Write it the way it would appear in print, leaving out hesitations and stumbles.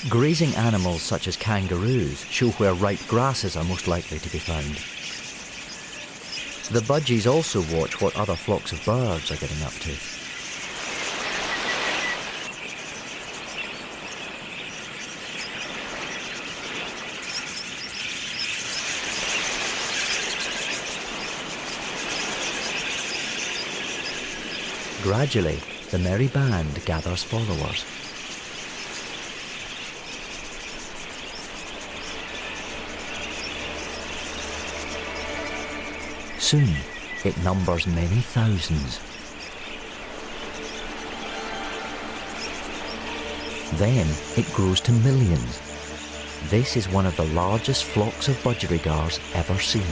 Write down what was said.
Grazing animals such as kangaroos show where ripe grasses are most likely to be found. The budgies also watch what other flocks of birds are getting up to. Gradually, the merry band gathers followers. Soon, it numbers many thousands. Then, it grows to millions. This is one of the largest flocks of budgerigars ever seen.